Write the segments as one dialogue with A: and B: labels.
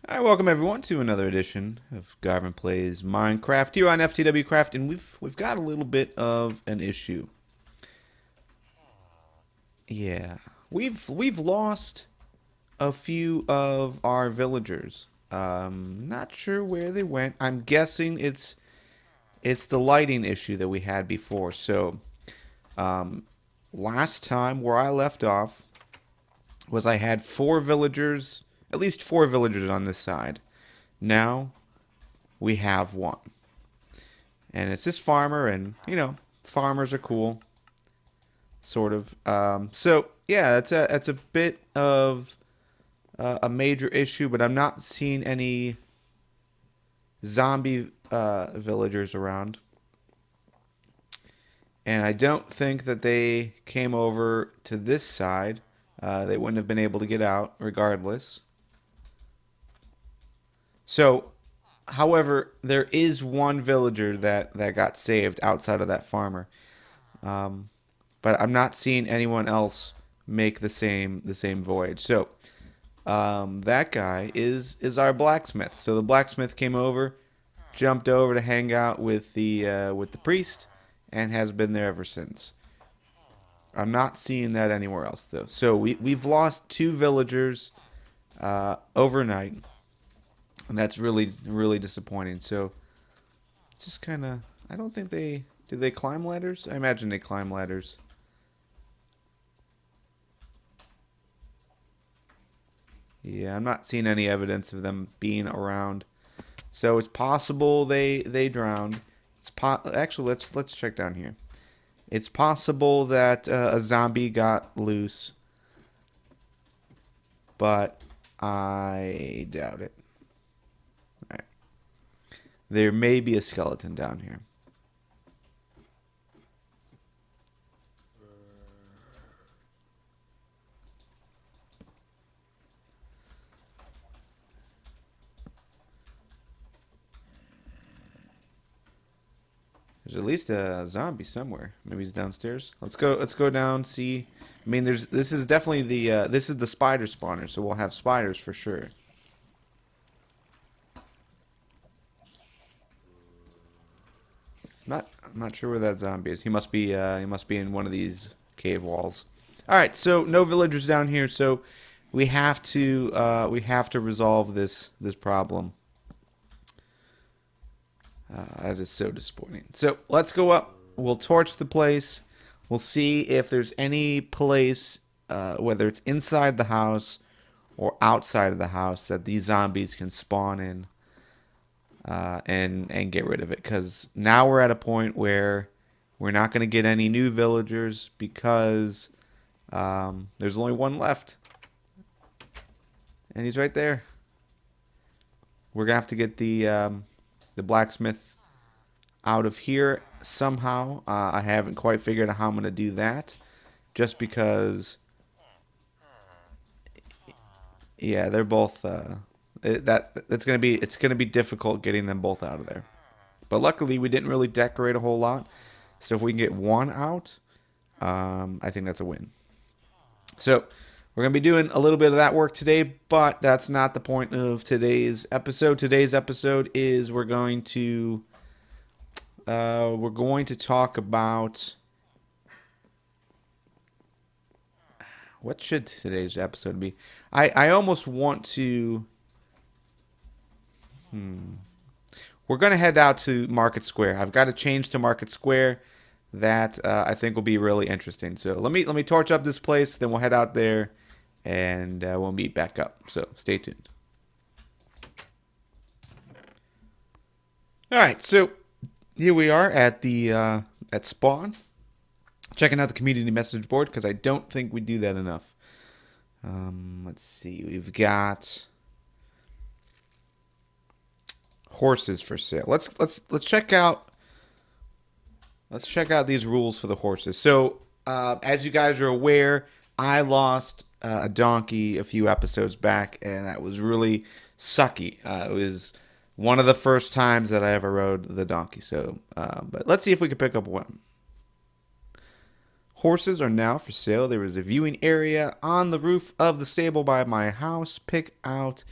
A: Alright, welcome everyone to another edition of Garvin Plays Minecraft here on FTW Craft, and we've got a little bit of an issue. Yeah, we've lost a few of our villagers. Not sure where they went. I'm guessing it's the lighting issue that we had before. So, last time where I left off was I had four villagers, at least four villagers on this side. Now we have one. And it's this farmer, and, farmers are cool. Sort of. So, yeah, it's a bit of a major issue, but I'm not seeing any zombie villagers around. And I don't think that they came over to this side. They wouldn't have been able to get out regardless. So, however, there is one villager that got saved outside of that farmer. But I'm not seeing anyone else make the same voyage. So, that guy is our blacksmith. So the blacksmith came over, jumped over to hang out with the priest, and has been there ever since. I'm not seeing that anywhere else though. So we've lost two villagers overnight, and that's really disappointing. So just kind of, I don't think they climb ladders. I imagine they climb ladders. Yeah, I'm not seeing any evidence of them being around. So it's possible they drowned. Actually, let's check down here. It's possible that a zombie got loose, but I doubt it. All right. There may be a skeleton down here. There's at least a zombie somewhere. Maybe he's downstairs. Let's go. Let's go down. See. I mean, this is definitely this is the spider spawner, so we'll have spiders for sure. I'm not sure where that zombie is. He must be in one of these cave walls. All right. So no villagers down here. So we have to resolve this problem. That is so disappointing. So let's go up. We'll torch the place. We'll see if there's any place, whether it's inside the house or outside of the house, that these zombies can spawn in and get rid of it. Because now we're at a point where we're not going to get any new villagers because there's only one left. And he's right there. We're going to have to get the blacksmith out of here somehow. I haven't quite figured out how I'm going to do that, just because, yeah, they're both it's going to be difficult getting them both out of there. But luckily we didn't really decorate a whole lot, so if we can get one out, I think that's a win. So we're going to be doing a little bit of that work today, but that's not the point of today's episode. Today's episode is we're going to talk about, what should today's episode be? I almost want to. We're going to head out to Market Square. I've got to change to Market Square. That I think will be really interesting. So let me torch up this place, then we'll head out there, and we'll meet back up. So stay tuned. All right, so here we are at the at spawn, checking out the community message board because I don't think we do that enough. Let's see, we've got horses for sale. Let's check out. Let's check out these rules for the horses. So, as you guys are aware, I lost a donkey a few episodes back, and that was really sucky. It was one of the first times that I ever rode the donkey. So, but let's see if we can pick up one. Horses are now for sale. There is a viewing area on the roof of the stable by my house. Pick out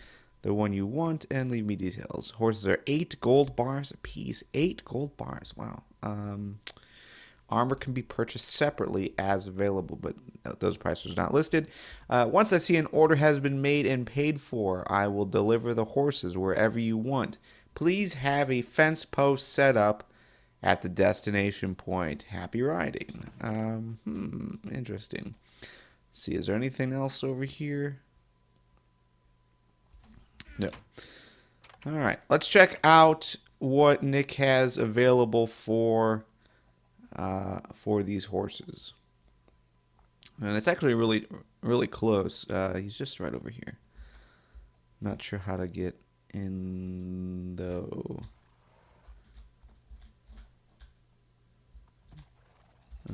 A: the one you want, and leave me details. Horses are 8 gold bars apiece. 8 gold bars. Wow. Armor can be purchased separately as available, but those prices are not listed. Once I see an order has been made and paid for, I will deliver the horses wherever you want. Please have a fence post set up at the destination point. Happy riding. Interesting. Let's see, is there anything else over here? No. All right, let's check out what Nick has available for these horses. And it's actually really, really close. He's just right over here. Not sure how to get in though.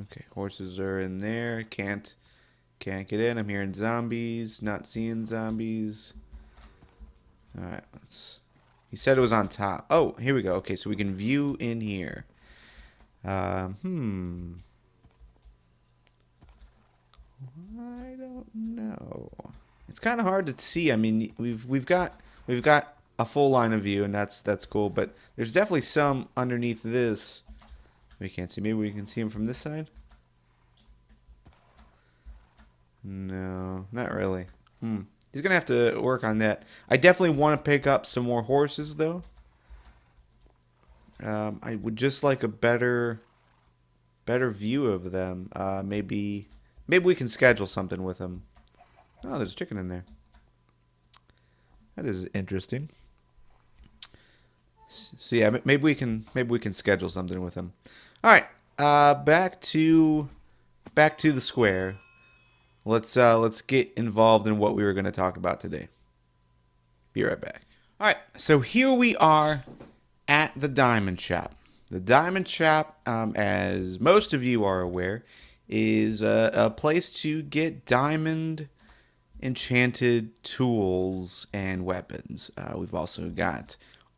A: Okay, horses are in there. Can't get in. I'm hearing zombies. Not seeing zombies. All right, let's. He said it was on top. Oh, here we go. Okay, so we can view in here. I don't know. It's kind of hard to see. I mean, we've got a full line of view, and that's cool. But there's definitely some underneath this. We can't see. Maybe we can see him from this side. No, not really. He's gonna have to work on that. I definitely want to pick up some more horses, though. I would just like a better view of them. Maybe we can schedule something with them. Oh, there's a chicken in there. That is interesting. So yeah, maybe we can schedule something with him. All right, back to the square. Let's get involved in what we were going to talk about today. Be right back. All right, so here we are at the diamond shop. The diamond shop, as most of you are aware, is a place to get diamond enchanted tools and weapons. We've also got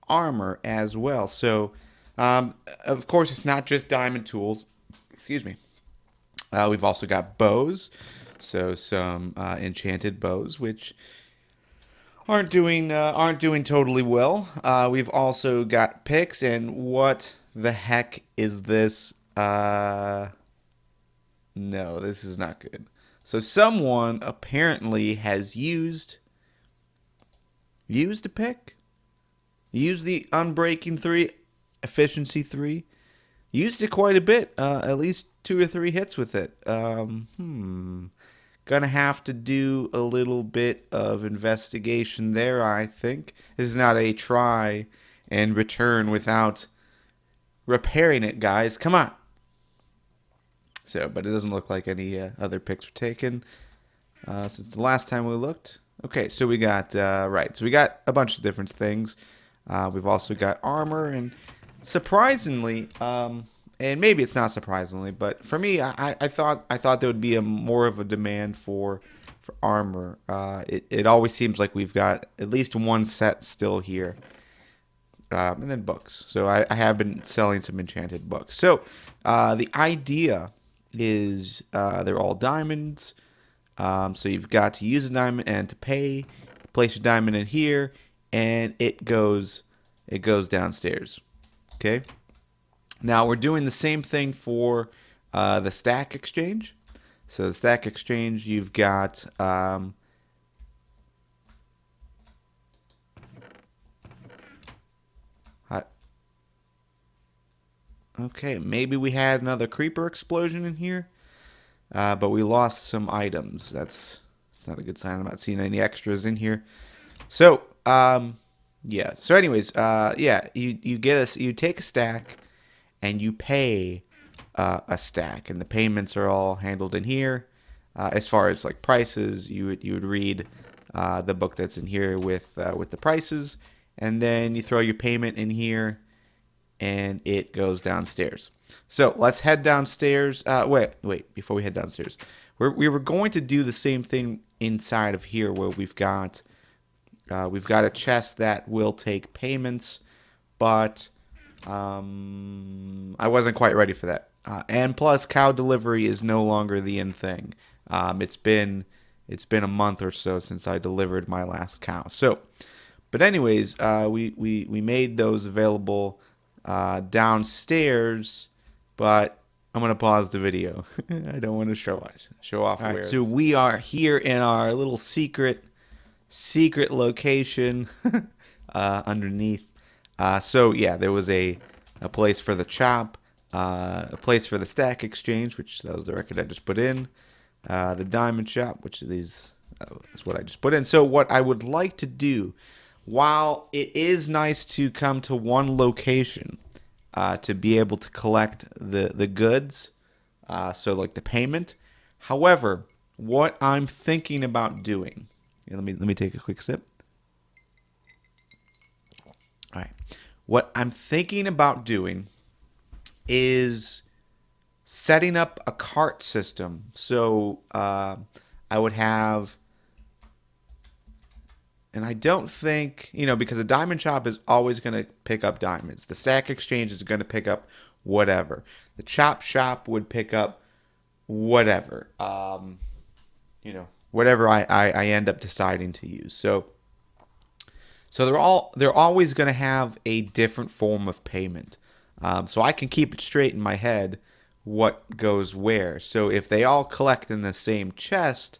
A: armor as well. So, of course, it's not just diamond tools. Excuse me. We've also got bows. So some enchanted bows, which aren't doing totally well. We've also got picks, and what the heck is this? No, this is not good. So someone apparently has used a pick, used the Unbreaking 3, Efficiency 3, used it quite a bit, at least 2 or 3 hits with it. Gonna have to do a little bit of investigation there, I think. This is not a try and return without repairing it, guys. Come on. So, but it doesn't look like any other picks were taken since the last time we looked. Okay, so we got, right, so we got a bunch of different things. We've also got armor, and surprisingly, and maybe it's not surprisingly, but for me, I thought there would be more of a demand for armor. It always seems like we've got at least one set still here, and then books. So I have been selling some enchanted books. So the idea is they're all diamonds. So you've got to use a diamond and to pay. Place your diamond in here, and it goes downstairs. Okay. Now we're doing the same thing for the stack exchange. So the stack exchange, you've got okay, maybe we had another creeper explosion in here, but we lost some items. That's not a good sign. I'm not seeing any extras in here. So yeah. So anyways, yeah, you take a stack. And you pay a stack, and the payments are all handled in here. As far as like prices, you would read the book that's in here with the prices, and then you throw your payment in here, and it goes downstairs. So let's head downstairs. Wait, before we head downstairs, we were going to do the same thing inside of here, where we've got a chest that will take payments, but I wasn't quite ready for that. And plus, cow delivery is no longer the in thing. It's been a month or so since I delivered my last cow. So, But anyways, we made those available downstairs, but I'm gonna pause the video. I don't want to show off. All right, so we are here in our little secret location underneath. So yeah, there was a place for the chop, a place for the stack exchange, which that was the record I just put in, the diamond shop, which is what I just put in. So what I would like to do, while it is nice to come to one location to be able to collect the goods, so like the payment. However, what I'm thinking about doing, let me take a quick sip. All right, what I'm thinking about doing is setting up a cart system. So I would have, and I don't think, because a diamond shop is always going to pick up diamonds. The stack exchange is going to pick up whatever. The chop shop would pick up whatever, whatever I end up deciding to use. So they're always going to have a different form of payment. So I can keep it straight in my head what goes where. So if they all collect in the same chest,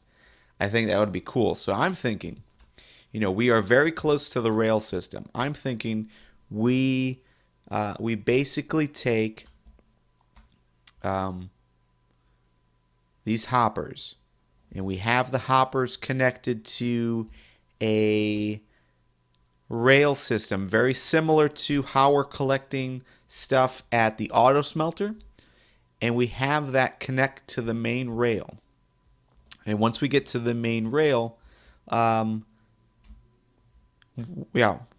A: I think that would be cool. So I'm thinking, we are very close to the rail system. I'm thinking we basically take these hoppers, and we have the hoppers connected to a rail system very similar to how we're collecting stuff at the auto smelter, and we have that connect to the main rail. And once we get to the main rail,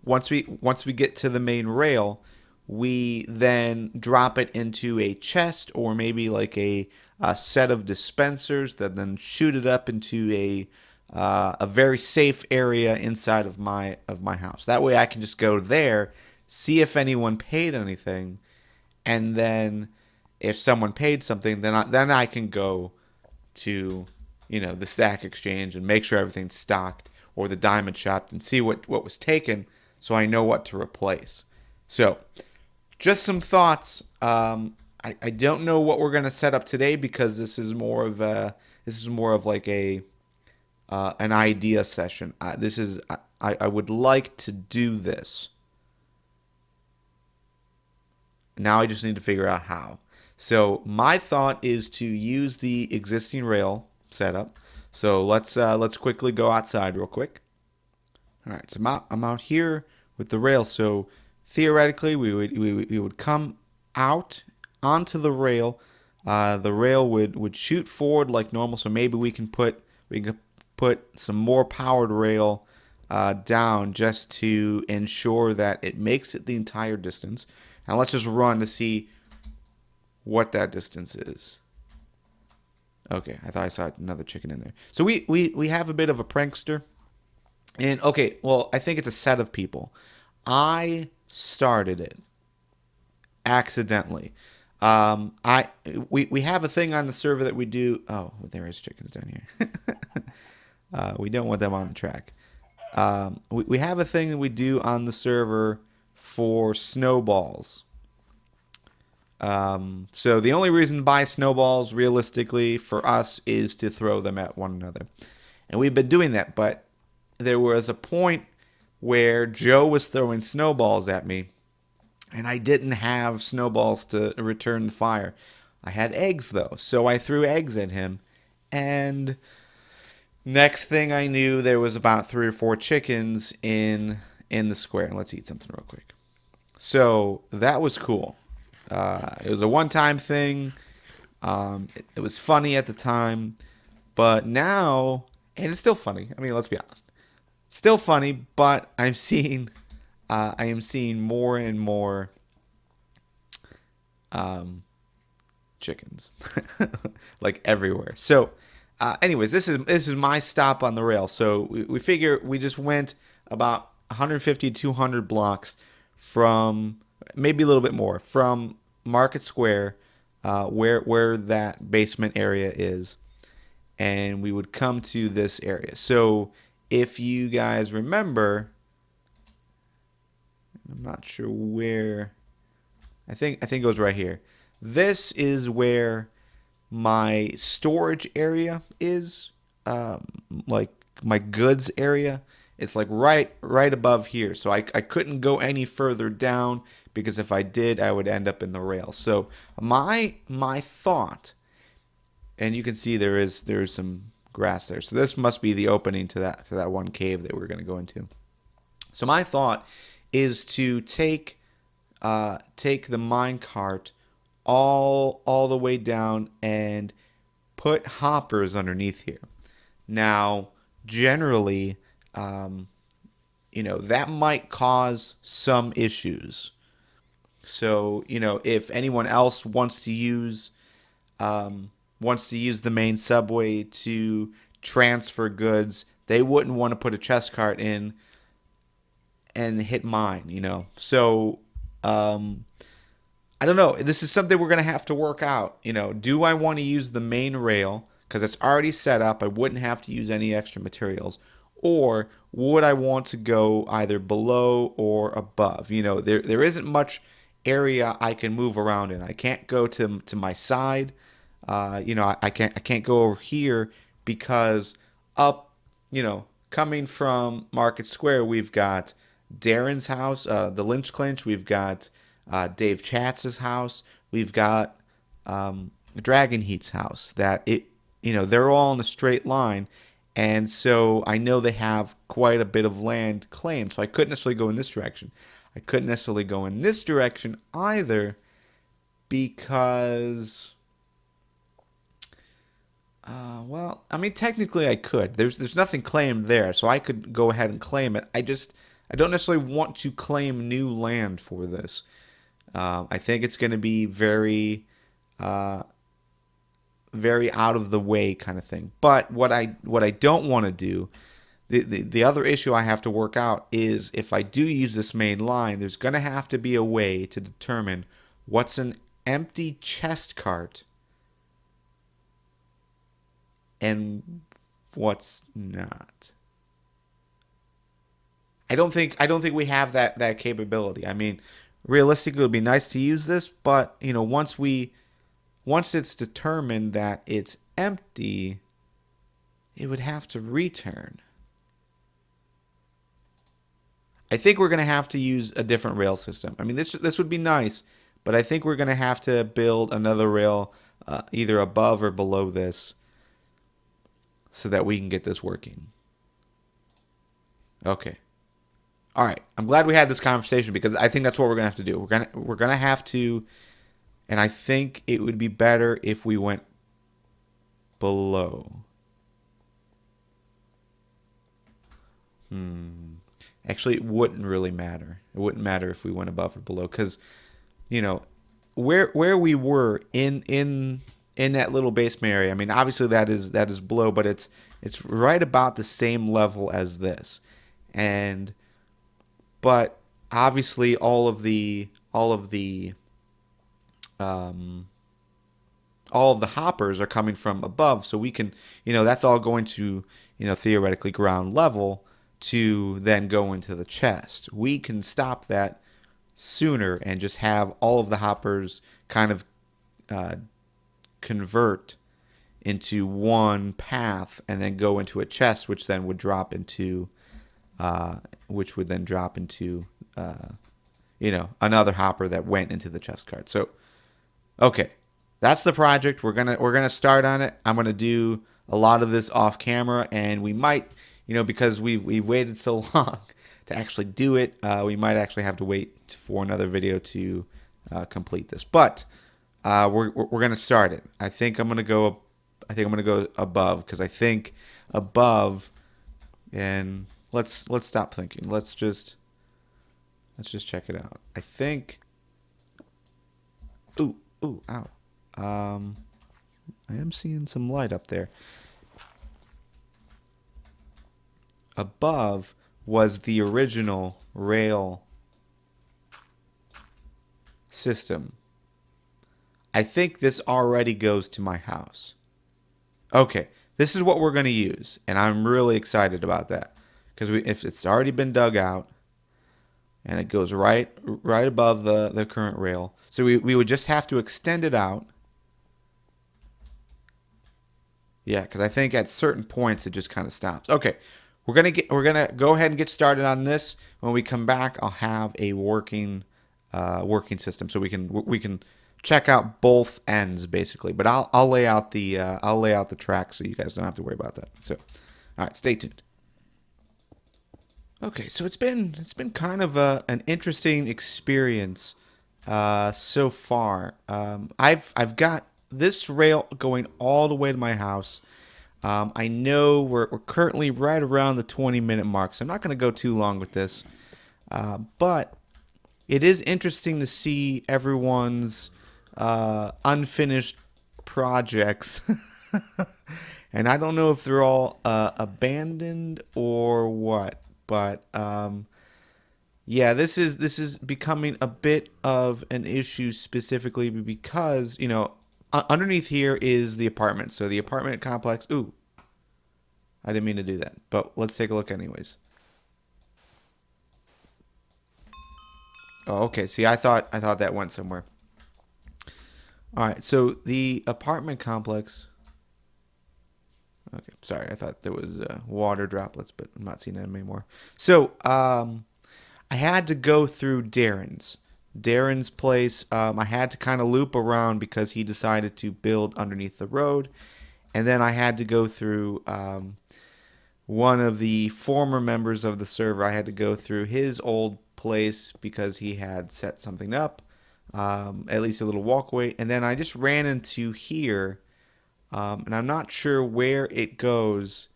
A: once we get to the main rail, we then drop it into a chest, or maybe like a set of dispensers that then shoot it up into a very safe area inside of my house. That way I can just go there, see if anyone paid anything, and then if someone paid something, then I can go to the stack exchange and make sure everything's stocked, or the diamond shop, and see what was taken, so I know what to replace. So just some thoughts. I don't know what we're gonna set up today, because this is more of like an idea session. I would like to do this. Now I just need to figure out how. So my thought is to use the existing rail setup. So let's quickly go outside real quick. All right, so I'm out here with the rail. So theoretically, we would come out onto the rail. The rail would shoot forward like normal. So maybe we can put some more powered rail down, just to ensure that it makes it the entire distance. Now let's just run to see what that distance is. Okay, I thought I saw another chicken in there. So we have a bit of a prankster. And okay, well, I think it's a set of people. I started it accidentally. We have a thing on the server that we do. Oh, there is chickens down here. We don't want them on the track. We have a thing that we do on the server for snowballs. So the only reason to buy snowballs realistically for us is to throw them at one another. And we've been doing that, but there was a point where Joe was throwing snowballs at me, and I didn't have snowballs to return the fire. I had eggs though, so I threw eggs at him, and next thing I knew, there was about 3 or 4 chickens in the square. Let's eat something real quick. So that was cool. It was a one-time thing. It was funny at the time, but now, and it's still funny. I mean, let's be honest, still funny. But I am seeing more and more chickens, like everywhere. So, anyways, this is my stop on the rail. So we figure we just went about 150 to 200 blocks from, maybe a little bit more, from Market Square, where that basement area is, and we would come to this area. So if you guys remember, I'm not sure where. I think it goes right here. This is where my storage area is, um, like my goods area. It's like right above here. So I couldn't go any further down because if I did, I would end up in the rail. So my thought, and you can see there is some grass there. So this must be the opening to that one cave that we're going to go into. So my thought is to take the mine cart all the way down and put hoppers underneath here. Now, generally, um, that might cause some issues. So, if anyone else wants to use the main subway to transfer goods, they wouldn't want to put a chest cart in and hit mine. So, I don't know. This is something we're going to have to work out. Do I want to use the main rail because it's already set up? I wouldn't have to use any extra materials. Or would I want to go either below or above? There isn't much area I can move around in. I can't go to my side. I can't go over here because up, coming from Market Square, we've got Darren's house, the Lynch Clinch. We've got Dave Chatz's house. We've got Dragon Heat's house. They're all in a straight line, and so I know they have quite a bit of land claimed. So I couldn't necessarily go in this direction. I couldn't necessarily go in this direction either because, well, I mean, technically I could. There's nothing claimed there, so I could go ahead and claim it. I don't necessarily want to claim new land for this. I think it's going to be very, very out of the way kind of thing. But what I don't want to do, the other issue I have to work out is if I do use this main line, there's going to have to be a way to determine what's an empty chest cart and what's not. I don't think we have that capability. I mean, realistically, it would be nice to use this, but once it's determined that it's empty, it would have to return. I think we're going to have to use a different rail system. I mean, this would be nice, but I think we're going to have to build another rail either above or below this so that we can get this working. Okay. All right. I'm glad we had this conversation because I think that's what we're going to have to do. We're going to have to, and I think it would be better if we went below. Actually, it wouldn't really matter. It wouldn't matter if we went above or below because, where we were in that little basement area. I mean, obviously that is below, but it's right about the same level as this, but obviously all of the hoppers are coming from above, so we can, that's all going to, theoretically ground level to then go into the chest. We can stop that sooner and just have all of the hoppers kind of convert into one path and then go into a chest, which then would drop into, another hopper that went into the chest cart. So, okay, that's the project. We're gonna start on it. I'm gonna do a lot of this off camera, and we might, because we've waited so long to actually do it, we might actually have to wait for another video to complete this. But we're gonna start it. I think I'm gonna go above because I think above, and let's stop thinking. Let's just check it out. I think. Ooh, ow. I am seeing some light up there. Above was the original rail system. I think this already goes to my house. Okay, this is what we're going to use, and I'm really excited about that because if it's already been dug out, and it goes right above the current rail. So we would just have to extend it out. Yeah, because I think at certain points it just kind of stops. Okay, we're gonna go ahead and get started on this. When we come back, I'll have a working system, so we can check out both ends basically. But I'll lay out the track so you guys don't have to worry about that. So, all right, stay tuned. Okay, so it's been kind of an interesting experience so far. I've got this rail going all the way to my house. I know we're currently right around the 20-minute mark, so I'm not going to go too long with this. But it is interesting to see everyone's unfinished projects. And I don't know if they're all abandoned or what, but yeah, this is becoming a bit of an issue specifically because, you know, underneath here is the apartment. So the apartment complex. Ooh, I didn't mean to do that, but let's take a look anyways. Oh, okay. See, I thought that went somewhere. All right. So the apartment complex. Okay, sorry. I thought there was water droplets, but I'm not seeing them anymore. So I had to go through Darren's place. I had to kind of loop around because he decided to build underneath the road, and then I had to go through one of the former members of the server. I had to go through his old place because he had set something up, at least a little walkway, and then I just ran into here, and I'm not sure where it goes.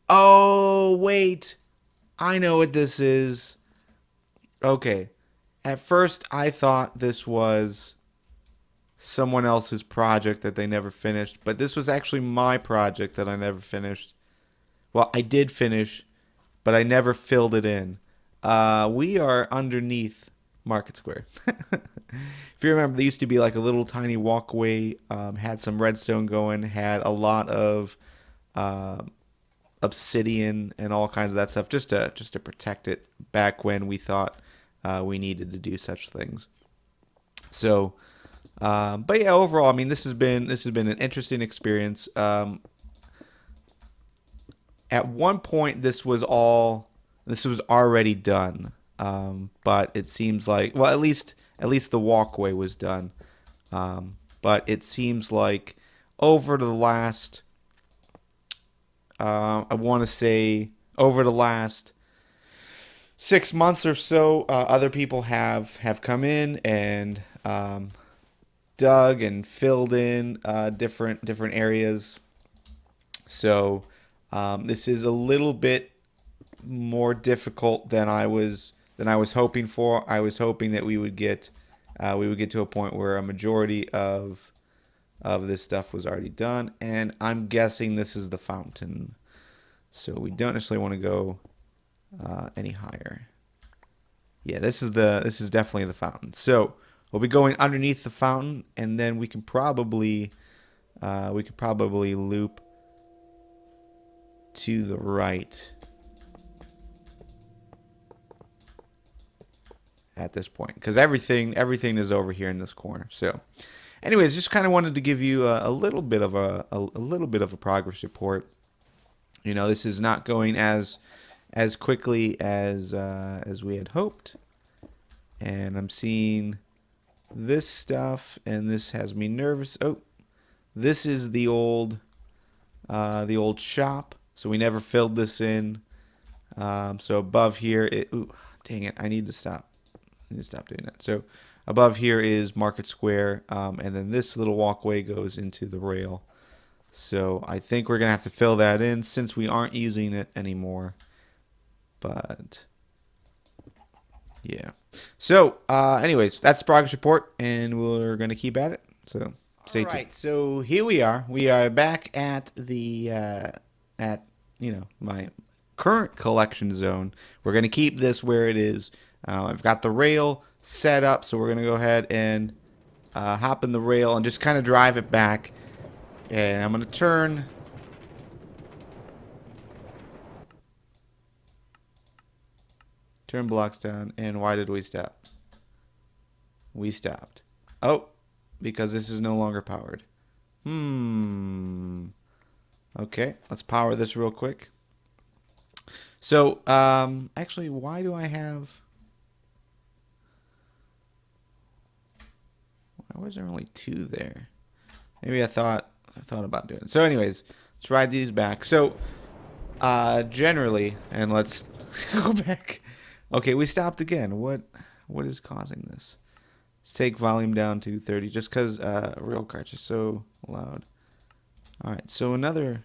A: Oh, wait. I know what this is. Okay. At first, I thought this was someone else's project that they never finished, but this was actually my project that I never finished. Well, I did finish, but I never filled it in. We are underneath Market Square. If you remember, there used to be like a little tiny walkway, had some redstone going, had a lot of obsidian and all kinds of that stuff just to protect it back when we thought we needed to do such things. So, but yeah, overall, I mean, this has been an interesting experience. At one point, this was already done, but it seems like, well, at least the walkway was done. But it seems like over the last, I want to say over the last 6 months or so, other people have come in and dug and filled in different areas. So this is a little bit more difficult than I was hoping for. I was hoping that we would get to a point where a majority of this stuff was already done, and I'm guessing this is the fountain. So we don't necessarily want to go any higher. Yeah, this is definitely the fountain. So we'll be going underneath the fountain, and then we can probably loop to the right at this point, because everything is over here in this corner. So anyways, just kind of wanted to give you a little bit of a progress report. You know, this is not going as quickly as we had hoped, and I'm seeing this stuff, and this has me nervous. Oh, this is the old shop, so we never filled this in. So above here, ooh, dang it, I need to stop doing that. So above here is Market Square, and then this little walkway goes into the rail. So I think we're going to have to fill that in since we aren't using it anymore. But yeah. So anyways, that's the progress report, and we're going to keep at it. So stay tuned. All right, so here we are. We are back at the my current collection zone. We're going to keep this where it is. I've got the rail set up, so we're going to go ahead and hop in the rail and just kind of drive it back. And I'm going to turn Turn blocks down. And why did we stop? We stopped. Oh, because this is no longer powered. Okay, let's power this real quick. So, actually, why do I have... Why was there only 2 there? Maybe I thought about doing it. So anyways, let's ride these back. So, generally, and let's go back. Okay, we stopped again. What is causing this? Let's take volume down to 30 just because rail cars are so loud. Alright, so another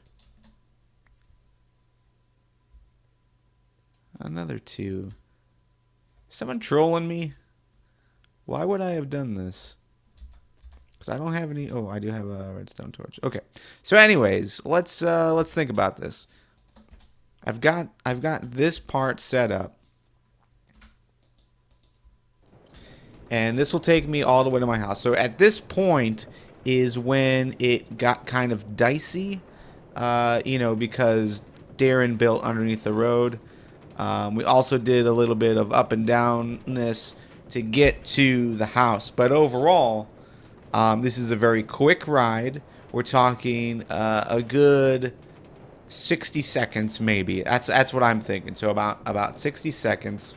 A: 2. Someone trolling me? Why would I have done this? Because I don't have any... Oh, I do have a redstone torch. Okay. So anyways, let's think about this. I've got this part set up. And this will take me all the way to my house. So at this point is when it got kind of dicey. You know, because Darren built underneath the road. We also did a little bit of up and downness to get to the house. But overall... this is a very quick ride. We're talking a good 60 seconds, maybe. That's what I'm thinking. So about 60 seconds,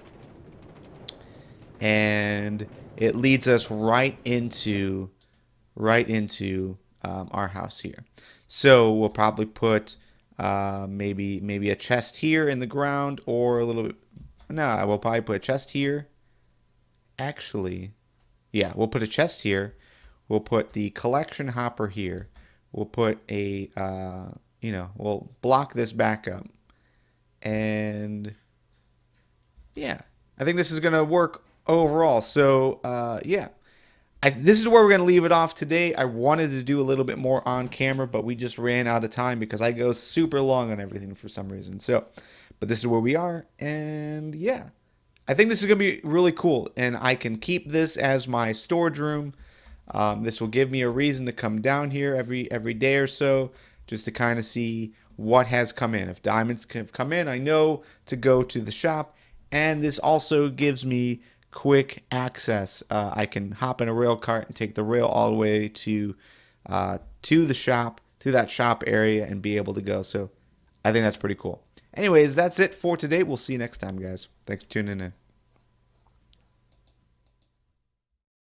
A: and it leads us right into our house here. So we'll probably put maybe a chest here in the ground, or a little bit. No, we'll probably put a chest here. Actually, yeah, we'll put a chest here. We'll put the collection hopper here. We'll put a, we'll block this back up. And, yeah, I think this is going to work overall. So, yeah, this is where we're going to leave it off today. I wanted to do a little bit more on camera, but we just ran out of time because I go super long on everything for some reason. So, but this is where we are. And, yeah, I think this is going to be really cool. And I can keep this as my storage room. This will give me a reason to come down here every day or so, just to kind of see what has come in. If diamonds have come in, I know to go to the shop, and this also gives me quick access. I can hop in a rail cart and take the rail all the way to the shop, to that shop area, and be able to go. So I think that's pretty cool. Anyways, that's it for today. We'll see you next time, guys. Thanks for tuning in.